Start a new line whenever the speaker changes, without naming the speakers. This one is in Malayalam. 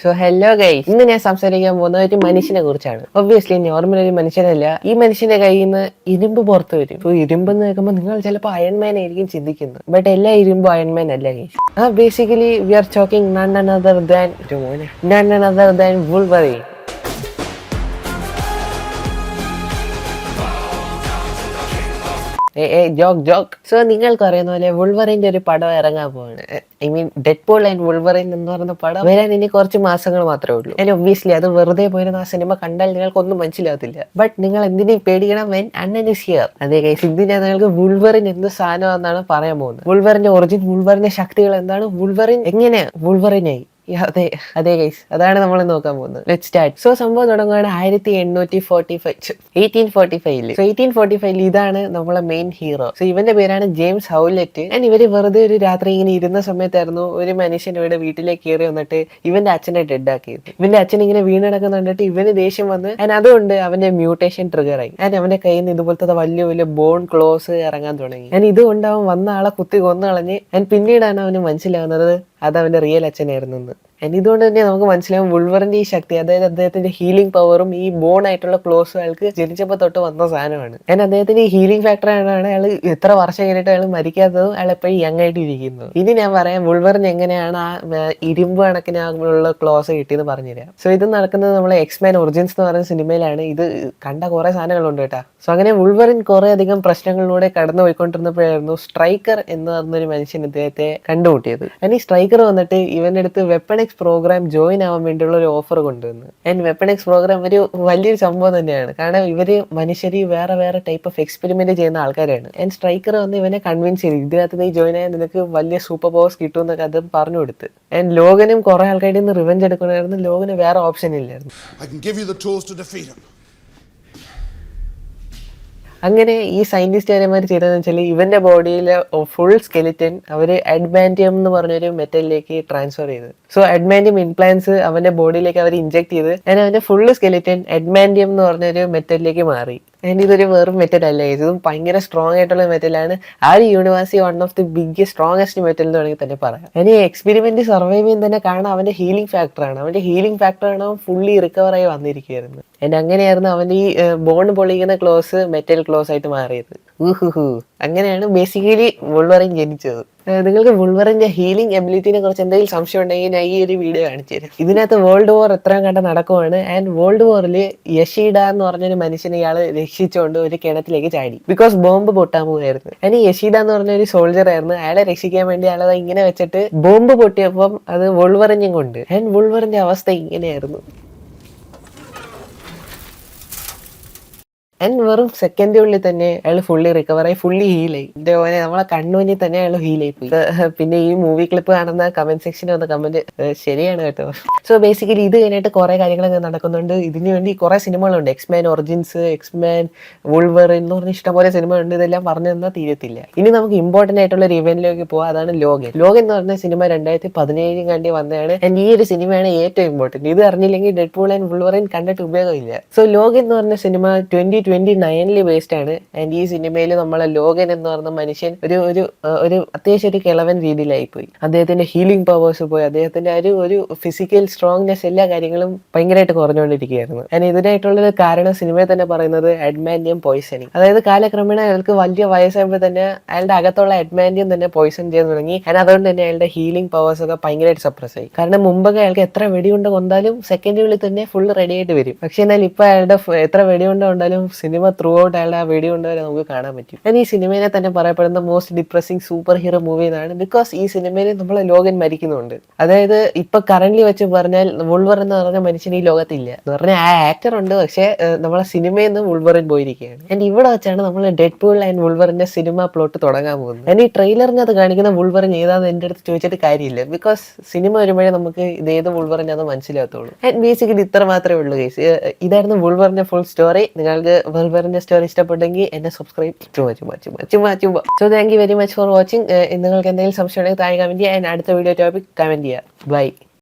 സോ ഹലോ ഗൈസ്, ഇന്ന് ഞാൻ സംസാരിക്കാൻ പോകുന്ന ഒരു മനുഷ്യനെ കുറിച്ചാണ്. ഒബ്വിയസ്ലി നോർമൽ ഒരു മനുഷ്യനല്ല. ഈ മനുഷ്യന്റെ കയ്യിൽ നിന്ന് ഇരുമ്പ് പുറത്തു വരും. സോ ഇരുമ്പ് എന്ന് കേൾക്കുമ്പോൾ നിങ്ങൾ ചിലപ്പോൾ അയൺമാൻ ആയിരിക്കും ചിന്തിക്കുന്നത്. ബട്ട് എല്ലാ ഇരുമ്പും അയൺമാൻ അല്ല guys. Basically we are talking none other than Wolverine. Joke. So നിങ്ങൾക്ക് അറിയുന്ന പോലെ വുൾവറിന്റെ ഒരു പടം ഇറങ്ങാൻ പോവാണ്. I mean Deadpool and Wolverine എന്ന് പറയുന്ന പടം വരാൻ ഇനി കുറച്ച് മാസങ്ങൾ മാത്രമേ ഉള്ളൂ. ആൻഡ് ഒബ്വിയസ്ലി അത് വെറുതെ പോയിരുന്ന ആ സിനിമ കണ്ടാൽ നിങ്ങൾക്കൊന്നും മനസ്സിലാകത്തില്ല. ബട്ട് നിങ്ങൾ എന്തിനേയും പേടിക്കണം, വെൻ അണ്ണൻ ഇസ് ഹിയർ. അതേ കേസ് ഇതിനെ നിങ്ങൾക്ക് വുൾവറിൻ എന്ത് സാധനമാണെന്നാണ് പറയാൻ പോകുന്നത്. വുൾവറിന്റെ ഒറിജിൻ, വുൾവറിന്റെ ശക്തികൾ എന്താണ്, വുൾവറിൻ എങ്ങനെ വുൾവറിനായി. അതെ ഗൈസ്, അതാണ് നമ്മൾ നോക്കാൻ പോകുന്നത്. Let's start. സോ സംഭവം തുടങ്ങുകയാണ് 1845. സോ 1845 ഇതാണ് നമ്മളെ മെയിൻ ഹീറോ. സോ ഇവന്റെ പേരാണ് ജെയിംസ് ഹൗലറ്റ്. ആൻഡ് ഇവര് വെറുതെ ഒരു രാത്രി ഇങ്ങനെ ഇരുന്ന സമയത്തായിരുന്നു ഒരു മനുഷ്യൻ ഇവിടെ വീട്ടിലേക്ക് കയറി വന്നിട്ട് ഇവന്റെ അച്ഛനെ ഡെഡ് ആക്കിയത്. ഇവന്റെ അച്ഛൻ ഇങ്ങനെ വീണടക്കുന്ന കണ്ടിട്ട് ഇവന് ദേഷ്യം വന്ന് ആൻഡ് അതുകൊണ്ട് അവന്റെ മ്യൂട്ടേഷൻ ട്രിഗർ ആയി. ആൻഡ് അവന്റെ കയ്യിൽ നിന്ന് ഇതുപോലത്തെ വലിയ വലിയ ബോൺ ക്ലോസ് ഇറങ്ങാൻ തുടങ്ങി. ആൻഡ് ഇതുകൊണ്ട് അവൻ വന്ന ആളെ കുത്തി കൊന്നു കളഞ്ഞ്. ആൻഡ് പിന്നീടാണ് അവന് മനസ്സിലാവുന്നത് അത് അവന്റെ റിയൽ അച്ഛനായിരുന്നു എന്ന്. ഇതുകൊണ്ട് തന്നെ നമുക്ക് മനസ്സിലാവും വുൾവറിന്റെ ഈ ശക്തി, അതായത് അദ്ദേഹത്തിന്റെ ഹീലിംഗ് പവറും ഈ ബോൺ ആയിട്ടുള്ള ക്ലോസും അയാൾക്ക് ജനിച്ചപ്പോൾ തൊട്ട് വന്ന സാധനമാണ്. ഞാൻ അദ്ദേഹത്തിന്റെ ഈ ഹീലിംഗ് ഫാക്ടറാണ് അയാൾ എത്ര വർഷം കഴിഞ്ഞിട്ട് അയാൾ മരിക്കാത്തതും അയാൾ എപ്പോഴും യങ് ആയിട്ട് ഇരിക്കുന്നത്. ഇനി ഞാൻ പറയാം വുൾവറിന് എങ്ങനെയാണ് ആ ഇരുമ്പ് കണക്കിനുള്ള ക്ലോസ് കിട്ടിയെന്ന് പറഞ്ഞുതരാം. സോ ഇത് നടക്കുന്നത് നമ്മളെ എക്സ്മാൻ ഒറിജിൻസ് എന്ന് പറയുന്ന സിനിമയിലാണ്. ഇത് കണ്ട കുറെ സാധനങ്ങളുണ്ട് കേട്ടാ. സോ അങ്ങനെ വുൾവറിൻ കുറെ അധികം പ്രശ്നങ്ങളിലൂടെ കടന്നു പോയിക്കൊണ്ടിരുന്നപ്പോഴായിരുന്നു സ്ട്രൈക്കർ എന്ന് പറഞ്ഞൊരു മനുഷ്യൻ ഇദ്ദേഹത്തെ കണ്ടുമുട്ടിയത്. ഈ സ്ട്രൈക്കർ വന്നിട്ട് ഇവന്റെ അടുത്ത് വെപ്പൺ എക്സ് പ്രോഗ്രാം ജോയിൻ ആവാൻ വേണ്ടിയുള്ള ഒരു ഓഫർ കൊണ്ടുവന്നു. ആൻഡ് വെപ്പൺ എക്സ് പ്രോഗ്രാം ഒരു വലിയൊരു സംഭവം തന്നെയാണ്. കാരണം ഇവര് മനുഷ്യര് വേറെ വേറെ ടൈപ്പ് ഓഫ് എക്സ്പെരിമെന്റ് ചെയ്യുന്ന ആൾക്കാരാണ്. ആൻഡ് സ്ട്രൈക്കർ വന്ന് ഇവനെ കൺവിൻസ് ചെയ്തു, ഇതിനകത്ത് നീ ജോയിൻ ആയാൽ നിനക്ക് വലിയ സൂപ്പർ പവേഴ്സ് കിട്ടും എന്നൊക്കെ അത് പറഞ്ഞു കൊടുത്ത്. ആൻഡ് ലോകനും കുറെ ആൾക്കാരുടെ നിന്ന് റിവെഞ്ച് എടുക്കണമായിരുന്നു. ലോകന് വേറെ ഓപ്ഷൻ ഇല്ലായിരുന്നു. അങ്ങനെ ഈ സയന്റിസ്റ്റുകാരന്മാർ ചെയ്തതെന്ന് വെച്ചാൽ ഇവന്റെ ബോഡിയിലെ ഫുൾ സ്കെലിറ്റൻ അവര് അഡ്മാൻറ്റിയം എന്ന് പറഞ്ഞൊരു മെറ്റലിലേക്ക് ട്രാൻസ്ഫർ ചെയ്ത്. സോ അഡ്മാൻറ്റിയം ഇംപ്ലാന്റ്സ് അവന്റെ ബോഡിയിലേക്ക് അവർ ഇഞ്ചെക്ട് ചെയ്ത് അങ്ങനെ അവന്റെ ഫുൾ സ്കെലിറ്റൻ അഡ്മാൻറ്റിയം എന്ന് പറഞ്ഞൊരു മെറ്റലിലേക്ക് മാറി. ആൻഡ് ഇതൊരു വെറും മെറ്റൽ അല്ല, ഇതും ഭയങ്കര സ്ട്രോങ് ആയിട്ടുള്ള മെറ്റലാണ്. ആ ഒരു university one of the biggest strongest metal എന്ന് വേണമെങ്കിൽ തന്നെ പറയാം. ഇനി എക്സ്പെരിമെന്റ് സർവൈവ് ചെയ്യാൻ തന്നെ കാരണം അവന്റെ ഹീലിംഗ് ഫാക്ടറാണ്. അവന്റെ ഹീലിംഗ് ഫാക്ടറാണ് അവൻ ഫുള്ളി റിക്കവർ ആയി വന്നിരിക്കുകയായിരുന്നു. ആൻഡ് അങ്ങനെയായിരുന്നു അവന്റെ ഈ ബോൺ പൊളിക്കുന്ന ക്ലോസ് മെറ്റൽ ക്ലോസ് ആയിട്ട് മാറിയത്. അങ്ങനെയാണ് ബേസിക്കലി വുൾവറിൻ ജനിച്ചത്. നിങ്ങൾക്ക് വുൾവറിന്റെ ഹീലിംഗ് എബിലിറ്റിനെ കുറിച്ച് എന്തെങ്കിലും സംശയം ഉണ്ടെങ്കിൽ ഞാൻ ഈ ഒരു വീഡിയോ കാണിച്ചു തരാം. ഇതിനകത്ത് വേൾഡ് വാർ എത്രയും കണ്ട നടക്കുവാണ്. ആൻഡ് വേൾഡ് വാറിൽ യഷീഡ എന്ന് പറഞ്ഞൊരു മനുഷ്യനെ ഇയാൾ രക്ഷിച്ചുകൊണ്ട് ഒരു കിണറ്റിലേക്ക് ചാടി. ബിക്കോസ് ബോംബ് പൊട്ടാൻ പോവുകയായിരുന്നു. ആൻഡ് യഷീഡ എന്ന് പറഞ്ഞൊരു സോൾജർ ആയിരുന്നു. അയാളെ രക്ഷിക്കാൻ വേണ്ടി അയാളത് ഇങ്ങനെ വെച്ചിട്ട് ബോംബ് പൊട്ടിയപ്പം അത് വുൾവറിനും കൊണ്ട്. ആൻഡ് വുൾവറിന്റെ അവസ്ഥ ഇങ്ങനെയായിരുന്നു. ആൻഡ് വെറും സെക്കൻഡിനുള്ളിൽ തന്നെ അയാൾ ഫുള്ളി റിക്കവർ ആയി, ഫുള്ളി ഹീലായി. ഇതേപോലെ നമ്മളെ കണ്ണുമുന്നിൽ തന്നെ അയാൾ ഹീലായി പോയി. പിന്നെ ഈ മൂവി ക്ലിപ്പ് കാണുന്ന കമന്റ് സെക്ഷനിൽ വന്ന കമന്റ് ശരിയാണ് കേട്ടോ. സോ ബേസിക്കലി ഇത് കഴിഞ്ഞിട്ട് കുറെ കാര്യങ്ങളൊക്കെ നടക്കുന്നുണ്ട്. ഇതിനു വേണ്ടി കുറെ സിനിമകളുണ്ട്. എക്സ്മാൻ ഒറിജിൻസ്, എക്സ്മാൻ വുൾവറിൻ എന്ന് പറഞ്ഞ ഇഷ്ടംപോലെ സിനിമകളുണ്ട്. ഇതെല്ലാം പറഞ്ഞു തന്നാൽ തീരത്തില്ല. ഇനി നമുക്ക് ഇമ്പോർട്ടന്റ് ആയിട്ടുള്ള ഒരു ഇവന്റിലേക്ക് പോകാം. അതാണ് ലോഗൻ. ലോഗൻ എന്ന് പറഞ്ഞ സിനിമ 2017 കണ്ടി വന്നതാണ്. ആൻഡ് ഈ ഒരു സിനിമയാണ് ഏറ്റവും ഇമ്പോർട്ടന്റ്. ഇത് അറിഞ്ഞില്ലെങ്കിൽ ഡെഡ്പൂൾ ആൻഡ് വുൾവറിൻ കണ്ടിട്ട് ഉപയോഗമില്ല. സോ ലോഗൻ എന്ന് പറഞ്ഞ സിനിമ 2029 ബേസ്ഡ് ആണ്. ആൻഡ് ഈ സിനിമയിൽ നമ്മളെ ലോഗൻ എന്ന് പറഞ്ഞ മനുഷ്യൻ ഒരു അത്യാവശ്യം ഒരു കിളവൻ രീതിയിലായി പോയി. അദ്ദേഹത്തിന്റെ ഹീലിംഗ് പവേഴ്സ് പോയി, അദ്ദേഹത്തിന്റെ ഒരു ഫിസിക്കൽ സ്ട്രോങ്നെസ്, എല്ലാ കാര്യങ്ങളും ഭയങ്കരമായിട്ട് കുറഞ്ഞുകൊണ്ടിരിക്കുകയായിരുന്നു. ആൻഡ് ഇതിനായിട്ടുള്ളൊരു കാരണം സിനിമയിൽ തന്നെ പറയുന്നത് അഡ്മാൻറ്റിയം പോയിസണിങ്. അതായത് കാലക്രമേണ അയാൾക്ക് വലിയ വയസ്സായപ്പോൾ തന്നെ അയാളുടെ അകത്തുള്ള അഡ്മാൻറ്റിയം തന്നെ പോയിസൺ ചെയ്യാൻ തുടങ്ങി. ആൻഡ് അതുകൊണ്ട് തന്നെ അയാളുടെ ഹീലിംഗ് പവേഴ്സ് ഒക്കെ ഭയങ്കരമായിട്ട് സപ്രസ് ആയി. കാരണം മുമ്പൊക്കെ അയാൾക്ക് എത്ര വെടികൊണ്ട് കൊണ്ടാലും സെക്കൻഡുകളിൽ തന്നെ ഫുൾ റെഡി ആയിട്ട് വരും. പക്ഷെ എന്നാൽ ഇപ്പൊ അയാളുടെ എത്ര വെടികൊണ്ട് കൊണ്ടാലും സിനിമ ത്രൂ ഔട്ട് അയാളുടെ ആ വെടികൊണ്ട് വരെ നമുക്ക് കാണാൻ പറ്റും. ആൻഡ് ഈ സിനിമയെ തന്നെ പറയപ്പെടുന്ന most depressing super hero movie എന്നാണ്. ബിക്കോസ് ഈ സിനിമയിൽ നമ്മളെ ലോഗൻ മരിക്കുന്നുണ്ട്. അതായത് ഇപ്പൊ കറന്റ് വെച്ച് പറഞ്ഞാൽ വുൾവറിൻ എന്ന് പറഞ്ഞ മനുഷ്യൻ ഈ ലോകത്തില്ല എന്ന് പറഞ്ഞാൽ ആ ആക്ടർ ഉണ്ട്. പക്ഷെ നമ്മളെ സിനിമയിൽ നിന്ന് വുൾവറിൻ പോയിരിക്കുകയാണ്. ആൻഡ് ഇവിടെ വെച്ചാണ് നമ്മൾ ഡെഡ്പൂൾ ആൻഡ് വുൾവറിന്റെ സിനിമ പ്ലോട്ട് തുടങ്ങാൻ പോകുന്നത്. ആൻഡ് ഈ ട്രെയിലറിനകത്ത് കാണിക്കുന്ന വുൾവറിൻ ഏതാണെന്ന് എന്റെ അടുത്ത് ചോദിച്ചിട്ട് കാര്യമില്ല. ബിക്കോസ് സിനിമ വരുമ്പോഴേ നമുക്ക് ഇത് ഏത് വുൾവറിൻ അത് മനസ്സിലാകത്തുള്ളൂ. ആൻഡ് ബേസിക്കലി ഇത്ര മാത്രമേ ഉള്ളൂ ഗൈസ്. ഇതായിരുന്നു വുൾവറിന്റെ ഫുൾ സ്റ്റോറി. നിങ്ങൾക്ക് വുൾവറിന്റെ സ്റ്റോറി ഇഷ്ടപ്പെട്ടെങ്കിൽ എന്നെ സബ്സ്ക്രൈബ് ചുമ്മാ. So thank you very much for watching. നിങ്ങൾക്ക് എന്തെങ്കിലും സംശയം ഉണ്ടെങ്കിൽ താഴെ കമന്റ് ചെയ്യുക. അടുത്ത വീഡിയോ ടോപ്പിക് കമന്റ് ചെയ്യുക. ബൈ.